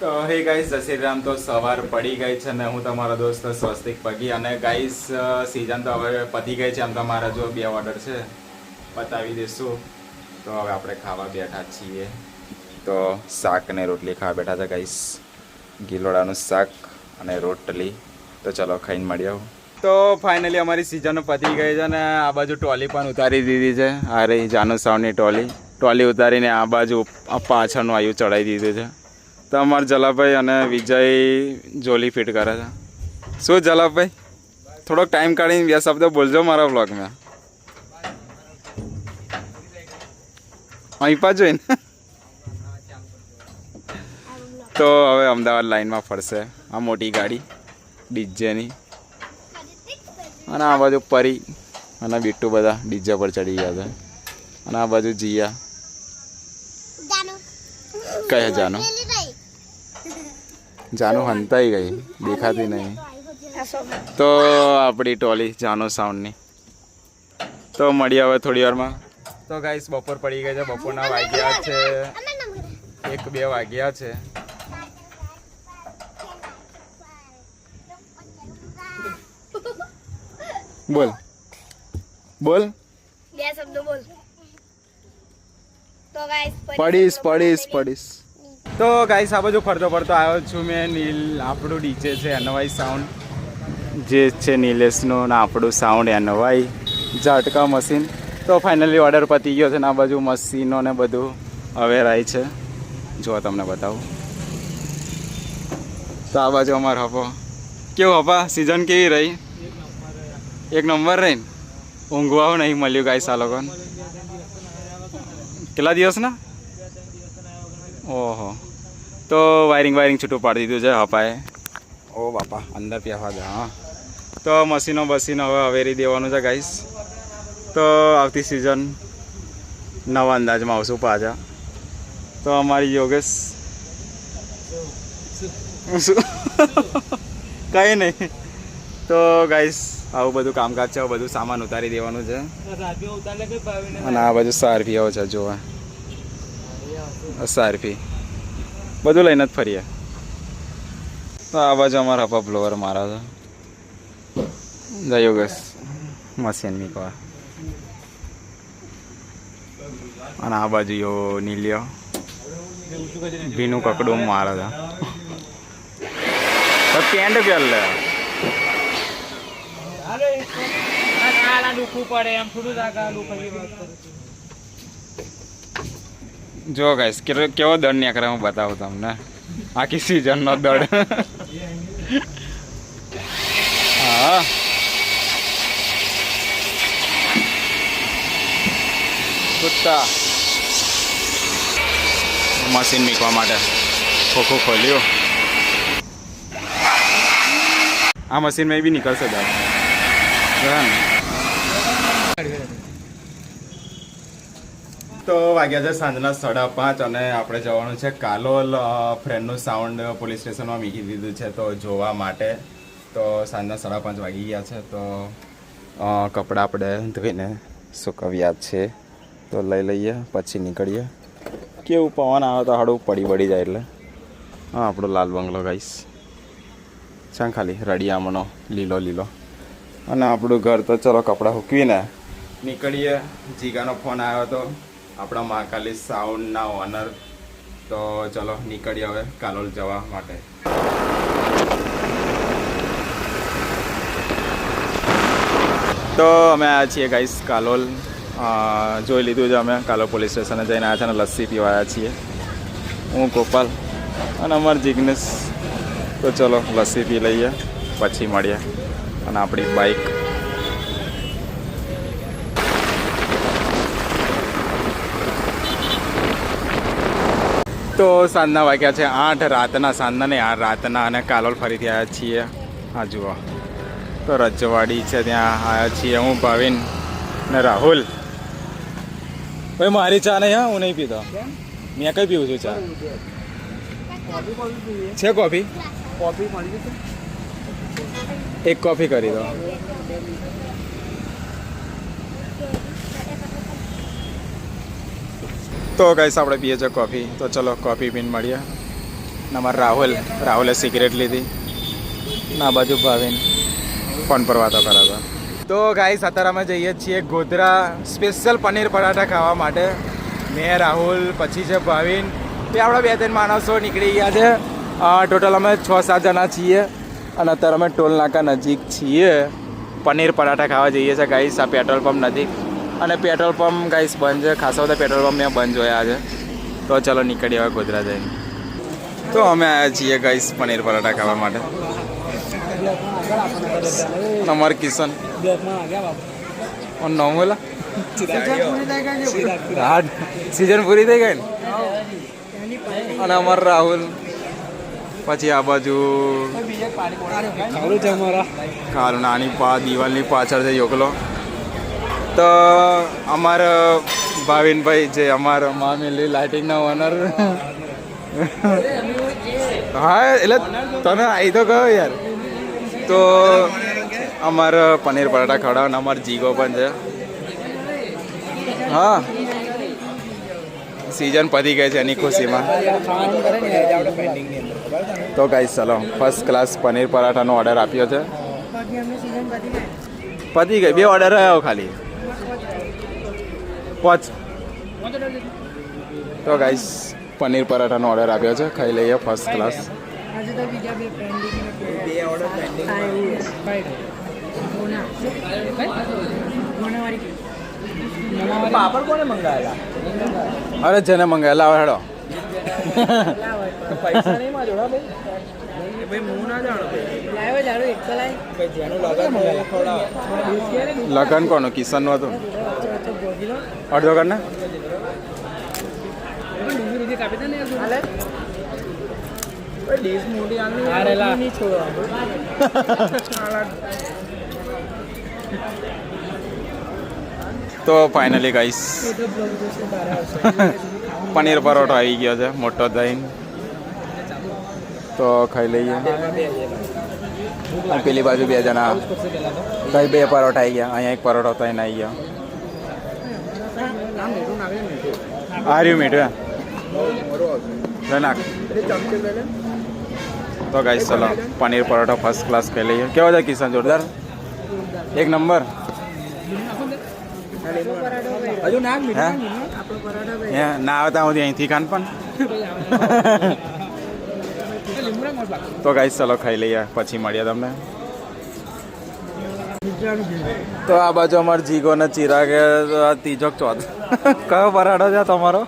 તો હે ગાઈસ, જય શ્રી રામ. તો સવાર પડી ગઈ છે ને હું તમારો દોસ્ત સ્વસ્તિક પગી. અને ગાઈસ સિઝન તો હવે પતી ગઈ છે. આમ તમારા જો 2 ઓર્ડર છે, પતાવી દઈશું. તો હવે આપણે ખાવા બેઠા છીએ. તો શાક અને રોટલી ખાવા બેઠા છે ગાઈસ. ગીલોડાનું શાક અને રોટલી. તો ચલો ખાઈને મળીએ. તો ફાઇનલી અમારી સિઝન પતી ગઈ છે ને આ બાજુ ટોલી પણ ઉતારી દીધી છે. આ રહી જાનુ સાવની ટોલી ઉતારીને આ બાજુ પાછળનું આયુ ચડાવી દીધું છે. તો અમારા જલાભાઈ અને વિજય જોલી ફિટ કરે છે. શું જલાભાઈ, થોડોક ટાઈમ કાઢીને 2 શબ્દ બોલજો મારા વ્લોગમાં. અહીં પાછો ને. તો હવે અમદાવાદ લાઈનમાં ફરશે આ મોટી ગાડી ડીજેની. અને આ બાજુ પરી અને બીટુ બધા ડીજે પર ચડી ગયા છે. અને આ બાજુ જીયા કહે જાનુ હંતાઈ ગઈ, દેખાતી નહીં. તો આપણી ટોલી જાનુ સાઉન્ડની. તો મળીએ હવે થોડી વારમાં. તો ગાઈસ બપોર પડી ગઈ છે. બપોરના વાગ્યા છે 1-2 વાગ્યા છે. બોલ બોલ 2 શબ્દો બોલ. તો ગાઈસ પડીશ. તો ગાઈસ આ બાજુ ફરતો આવ્યો છું મેં. આપણું ડીજે છે એનવાય સાઉન્ડ, જે છે નિલેશનું, ને આપણું સાઉન્ડ એનવાય ઝાટકા મશીન. તો ફાઇનલી ઓર્ડર પતી ગયો છે ને આ બાજુ મશીનો ને બધું હવે રાય છે. જો તમને બતાવું. તો આ બાજુ અમારો હપો. કેવું હપા, સિઝન કેવી રહી? 1 નંબર રહી. ઊંઘવા નહીં મળ્યું ગાઈસ આ લોકોને. કેટલા દિવસના? ઓહો. તો વાયરિંગ છૂટું પાડી દીધું છે હપાએ. ઓ બાપા, અંદર પહેવા દે. હા, તો મશીનો હવે હવેરી દેવાનું છે ગાઈસ. તો આવતી સિઝન નવા અંદાજમાં આવશું પાછા. તો અમારી યોગેશ કંઈ નહીં. તો ગાઈસ આવું બધું કામકાજ છે. બધું સામાન ઉતારી દેવાનું છે. અને આ બાજુ સારફીઓ છે, જોવા સારફી બધું લઈને જ ફરીએ. તો આ બાજુ અમારા હપા બ્લોવર મારા છે. જય યોગેશ મશીન મીકવા. અને આ બાજુ યો નીલ્યો ભીનું કકડું મારે છે. તો પેન્ટ પહેર લે. જો ગાઈસ કેવો દડ નીકળે હું બતાવું તમને. આખી સિઝનનો દડ. હા, કુત્તા મશીન મૂકવા માટે ખોખું ખોલ્યું. આ મશીનમાં બી નીકળશે દડ. તો વાગ્યા છે સાંજના 5:30 અને આપણે જવાનું છે કાલોલ. ફ્રેન્ડનું સાઉન્ડ પોલીસ સ્ટેશનમાં મૂકી દીધું છે તો જોવા માટે. તો સાંજના 5:30 વાગી ગયા છે. તો કપડાં આપણે ધોઈને સુકવ્યા છે. તો લઈ લઈએ પછી નીકળીએ. કેવું પવન આવે તો હાડું પડી જાય. એટલે હા, આપણો લાલ બંગલો ગાઈસ છે ખાલી રડિયામનો લીલો. અને આપણું ઘર. તો ચલો કપડાં સૂકવીને નીકળીએ. જીગાનો ફોન આવ્યો હતો, આપણા મહાકાલી સાઉન્ડના ઓનર. તો ચલો નીકળીએ હવે કાલોલ જવા માટે. તો અમે આવ્યા છીએ ગાઈસ કાલોલ. જોઈ લીધું છે અમે. કાલોલ પોલીસ સ્ટેશને જઈને આવ્યા છે અને લસ્સી પીવા આવ્યા છીએ. હું ગોપાલ અને અમારું જિગ્નેશ. તો ચલો લસ્સી પી લઈએ પછી મળીએ. અને આપણી બાઈક. તો સાંજના વાગ્યા છે 8 રાતના. સાંજના ને 8 રાતના. અને કાલોલ ફરીથી આવ્યા છીએ. હા જુઓ, તો રજવાડી છે ત્યાં આવ્યા છીએ. હું ભાવિન ને રાહુલ. ભાઈ મારી ચા નહીં. હા, હું નહીં પીતો. મેં કઈ પીવું છું ચા? છે કોફી? એક કોફી કરી દો. તો ગાઈસ આપણે પીએ છીએ કોફી. તો ચલો કોફી પીને મળીએ. ને અમારા રાહુલે સિગરેટ લીધી ના બાજુ ભાવિન ફોન પર વાતો કરાતા. તો ગાઈસ અત્યારે અમે જઈએ છીએ ગોધરા સ્પેશિયલ પનીર પરાઠા ખાવા માટે. મેં રાહુલ પછી છે ભાવિન તે આપણા 2-3 માણસો નીકળી ગયા છે. ટોટલ અમે 6-7 જણા છીએ અને અત્યારે અમે ટોલ નાકા નજીક છીએ. પનીર પરાઠા ખાવા જઈએ છીએ ગાઈસ આ પેટ્રોલ પંપ નજીક. અને પેટ્રોલ પંપ ગાઈસ બંધ છે. ખાસા બધા પેટ્રોલ પંપ મેં બંધ જોયા છે. તો ચલો નીકળીએ હવે ગોધરા જઈને. તો અમે આવ્યા છીએ ગાઈસ પનીર પરાઠા ખાવા માટે. અમાર કિશન નામ બોલા સીઝન પૂરી થઈ ગઈ ને. અને અમાર રાહુલ પછી આ બાજુ ખાલું નાની દિવાલની પાછળ છે યોગલો. તો અમારા ભાવિનભાઈ જે અમારા મામેલી લાઇટિંગના ઓનર હા એટલે તને આવી તો ગયો યાર. તો અમારે પનીર પરાઠા ખવડાવવાના અમારે જીગો પણ છે. હા સિઝન પતી ગઈ છે એની ખુશીમાં. તો ગાઈસ ચલો ફર્સ્ટ ક્લાસ પનીર પરાઠાનો ઓર્ડર આપ્યો છે. પતી ગઈ 2 ઓર્ડર આવ્યો ખાલી 5. તો ગાઈસ પનીર પરાઠાનો ઓર્ડર આપ્યો છે. ખાઈ લઈએ ફર્સ્ટ ક્લાસ. પાપડ કોને મંગાવેલા? અરે જેને મંગાવેલા આવે હેડો. પૈસા નહીં માં જોડા ભાઈ. ભાઈ હું ના જાણો ભાઈ જેનું લગન હોય થોડા લગન કોનું કિશનનું હતું અડધો કર ને. તો ફાઇનલી ગાઈસ પનીર પરોઠો આવી ગયો છે મોટો થઈને. તો ખાઈ લઈએ. અને પેલી બાજુ 2 જણા કઈ 2 પરોઠા આવી ગયા. અહીંયા 1 પરોઠો થઈને આવી ગયો. આ રહ્યું મીઠું નાખ. તો ગાઈસ ચલો પનીર પરોઠો ફર્સ્ટ ક્લાસ ખાઈ લઈએ. કેવો છે કિશન? જોરદાર 1 નંબર. હજુ નાક ના આવતા હું અહીંથી ખાન પણ. તો ગાઈસ ચલો ખાઈ લઈએ પછી મળીએ તમને. તો આ બાજુ અમારો જીગો ને ચિરાગ ત્રીજો ચોથ કયો પરાઠો છે તમારો?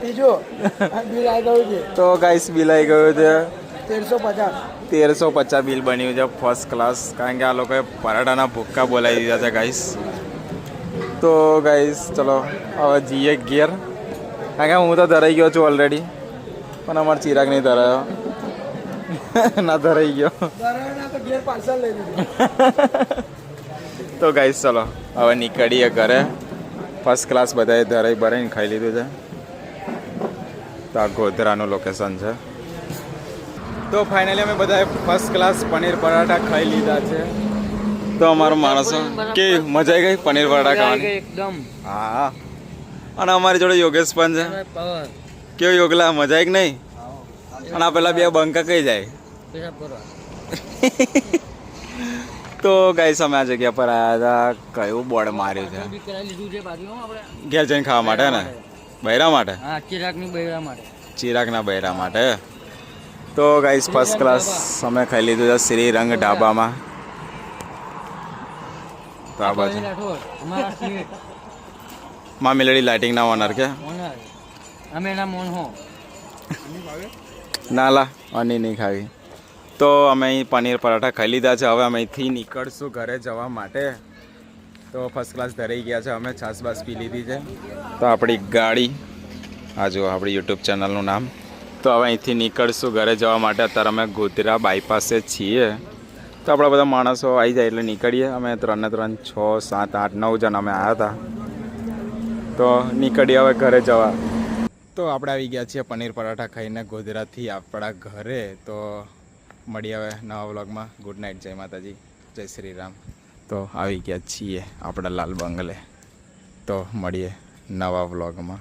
ત્રીજો તો ગાઈસ બિલ આવી ગયું છે 1350. 1350 બિલ બન્યું છે ફર્સ્ટ ક્લાસ. કારણ કે આ લોકોએ પરાઠાના ભૂક્કા બોલાવી દીધા છે ગાઈસ. તો ગાઈસ ચલો હવે જઈએ ઘેર. કારણ કે હું તો ધરાઈ ગયો છું ઓલરેડી પણ અમારો ચિરાગ નહીં ધરાયો. ના ધરાઈ ગયો. તો ગાઈસ ચલો હવે નીકળીએ ઘરે. ફર્સ્ટ ક્લાસ બધાએ ધરાઈ ભરાઈને ખાઈ લીધું છે. તો આ ગોધરાનું લોકેશન છે. તો ફાઇનલી અમે બધાએ ફર્સ્ટ ક્લાસ પનીર પરાઠા ખાઈ લીધા છે. તો અમારો માણસો કે મજા આવી ગઈ પનીર પરાઠા ખાવાની એકદમ. હા. અને અમારી જોડે યોગેશ પણ છે. કેવું યોગલા મજા આવી કે નહીં? અને આ પેલા 2 બંકા કઈ જાય. તો ગાઈસ અમે આ જગ્યા પર આવ્યા હતા. કયું બોર્ડ માર્યું છે? ઘેર જઈને ખાવા માટે ને બૈરા માટે. ચિરાગના બૈરા માટે. તો ગાઈસ ફર્સ્ટ ક્લાસ અમે ખાઈ લીધું છે શ્રીરંગ ઢાબામાં. તો આ બાજુ મામેલડી લાઇટિંગના ઓનર કે ના લા અની નહીં ખાવી. તો અમે અહીં પનીર પરાઠા ખાઈ લીધા છે. હવે અમે અહીંથી નીકળશું ઘરે જવા માટે. તો ફર્સ્ટ ક્લાસ ધરાઈ ગયા છે. અમે છાસ બાસ પી લીધી છે. તો આપણી ગાડી આ જો આપણી યુટ્યુબ ચેનલનું નામ. તો હવે અહીંથી નીકળશું ઘરે જવા માટે. અત્યારે અમે ગોધરા બાયપાસે છીએ. તો આપણા બધા માણસો આવી જાય એટલે નીકળીએ. અમે 3 ને 3 6 7 8 9 જણ અમે આવ્યા હતા. તો નીકળીએ હવે ઘરે જવા. તો આપણે આવી ગયા છીએ પનીર પરાઠા ખાઈને ગોધરાથી આપણા ઘરે. તો મળીએ હવે નવા વ્લોગમાં. Good night. જય માતાજી, જય શ્રી રામ. તો આવી ગયા છીએ આપણા લાલ બંગલે. તો મળીએ નવા વ્લોગમાં.